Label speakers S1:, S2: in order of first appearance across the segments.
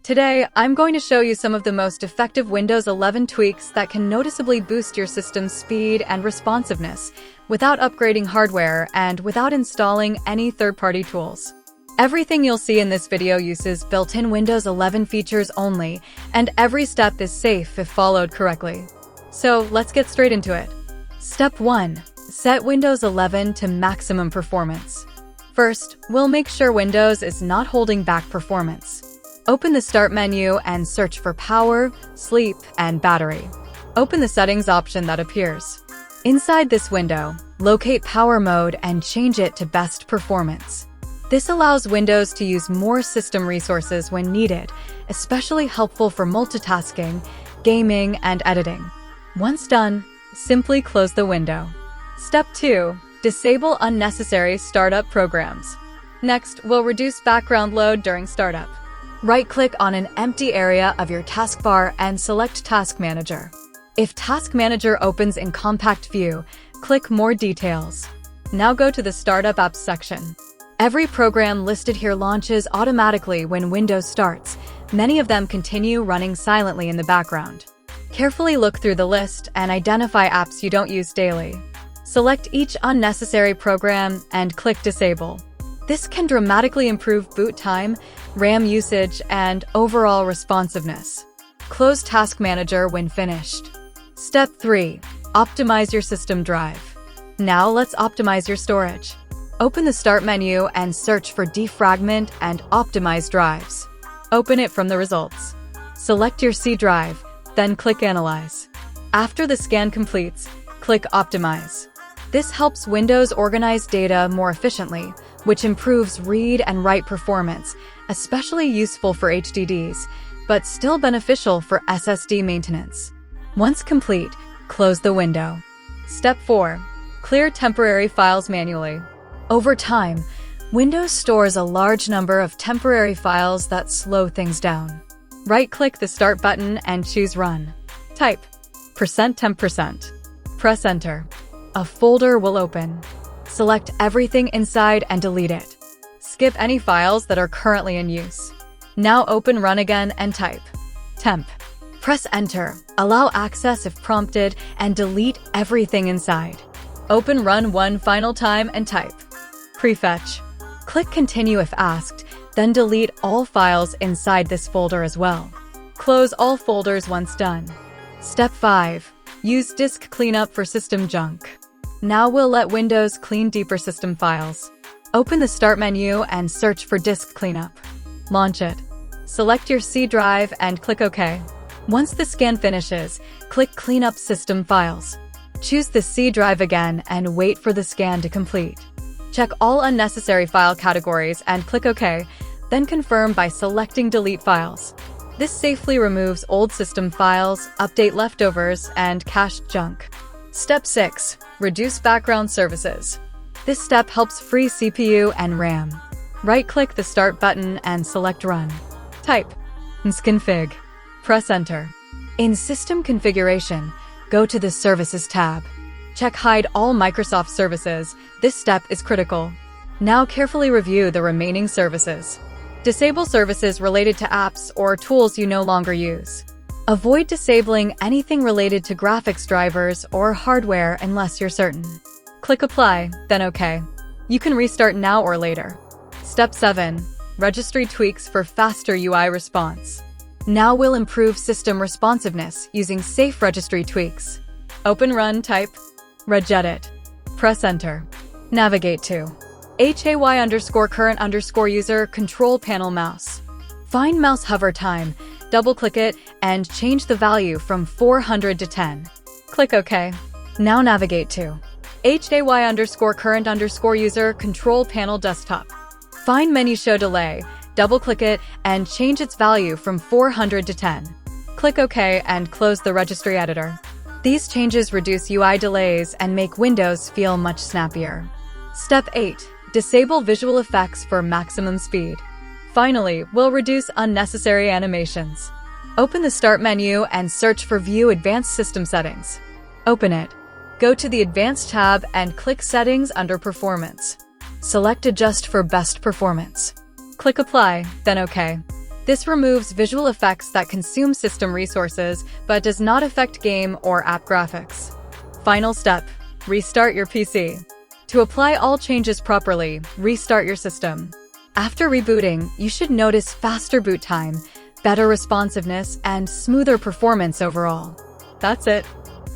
S1: Today, I'm going to show you some of the most effective Windows 11 tweaks that can noticeably boost your system's speed and responsiveness without upgrading hardware and without installing any third-party tools. Everything you'll see in this video uses built-in Windows 11 features only, and every step is safe if followed correctly. So let's get straight into it. Step 1. Set Windows 11 to maximum performance. First, we'll make sure Windows is not holding back performance. Open the Start menu and search for Power, Sleep, and Battery. Open the Settings option that appears. Inside this window, locate Power Mode and change it to Best Performance. This allows Windows to use more system resources when needed, especially helpful for multitasking, gaming, and editing. Once done, simply close the window. Step 2. Disable unnecessary startup programs. Next, we'll reduce background load during startup. Right-click on an empty area of your taskbar and select Task Manager. If Task Manager opens in compact view, click More Details. Now go to the Startup Apps section. Every program listed here launches automatically when Windows starts. Many of them continue running silently in the background. Carefully look through the list and identify apps you don't use daily. Select each unnecessary program and click Disable. This can dramatically improve boot time, RAM usage, and overall responsiveness. Close Task Manager when finished. Step 3. Optimize your system drive. Now let's optimize your storage. Open the Start menu and search for Defragment and Optimize drives. Open it from the results. Select your C drive, then click Analyze. After the scan completes, click Optimize. This helps Windows organize data more efficiently, which improves read and write performance, especially useful for HDDs, but still beneficial for SSD maintenance. Once complete, close the window. Step 4. Clear temporary files manually. Over time, Windows stores a large number of temporary files that slow things down. Right-click the Start button and choose Run. Type %temp%. Press Enter. A folder will open. Select everything inside and delete it. Skip any files that are currently in use. Now open Run again and type temp. Press Enter, allow access if prompted, and delete everything inside. Open Run one final time and type prefetch. Click Continue if asked, then delete all files inside this folder as well. Close all folders once done. Step 5. Use Disk Cleanup for system junk. Now we'll let Windows clean deeper system files. Open the Start menu and search for Disk Cleanup. Launch it. Select your C drive and click OK. Once the scan finishes, click Clean Up System Files. Choose the C drive again and wait for the scan to complete. Check all unnecessary file categories and click OK, then confirm by selecting Delete Files. This safely removes old system files, update leftovers, and cached junk. Step 6. Reduce background services. This step helps free CPU and RAM. Right-click the Start button and select Run. Type nsconfig. Press Enter. In System Configuration, go to the Services tab. Check Hide all Microsoft services. This step is critical. Now carefully review the remaining services. Disable services related to apps or tools you no longer use. Avoid disabling anything related to graphics drivers or hardware unless you're certain. Click Apply, then OK. You can restart now or later. Step 7. Registry tweaks for faster UI response. Now we'll improve system responsiveness using safe registry tweaks. Open Run, type regedit. Press Enter. Navigate to HAY_current_user control panel mouse. Find mouse hover time, double-click it, and change the value from 400 to 10. Click OK. Now navigate to HAY_current_user control panel desktop. Find menu show delay, double-click it, and change its value from 400 to 10. Click OK and close the registry editor. These changes reduce UI delays and make Windows feel much snappier. Step 8. Disable visual effects for maximum speed. Finally, we'll reduce unnecessary animations. Open the Start menu and search for View Advanced System Settings. Open it. Go to the Advanced tab and click Settings under Performance. Select Adjust for best performance. Click Apply, then OK. This removes visual effects that consume system resources, but does not affect game or app graphics. Final step: restart your PC. To apply all changes properly, restart your system. After rebooting, you should notice faster boot time, better responsiveness, and smoother performance overall. That's it.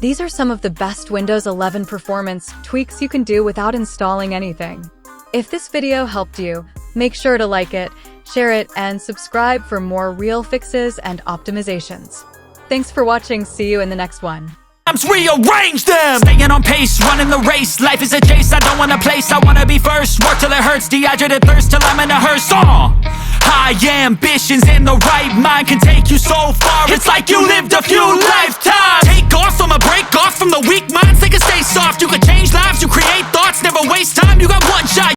S1: These are some of the best Windows 11 performance tweaks you can do without installing anything. If this video helped you, make sure to like it, share it, and subscribe for more real fixes and optimizations. Thanks for watching. See you in the next one.
S2: Rearrange them. Staying on pace, running the race. Life is a chase, I don't want a place. I wanna be first, work till it hurts. Dehydrated thirst till I'm in a hearse. High ambitions in the right mind can take you so far. It's like you lived a few lifetimes. Take off from a break off from the weak minds. They can stay soft. You can change lives, you create thoughts, never waste time. You got one shot.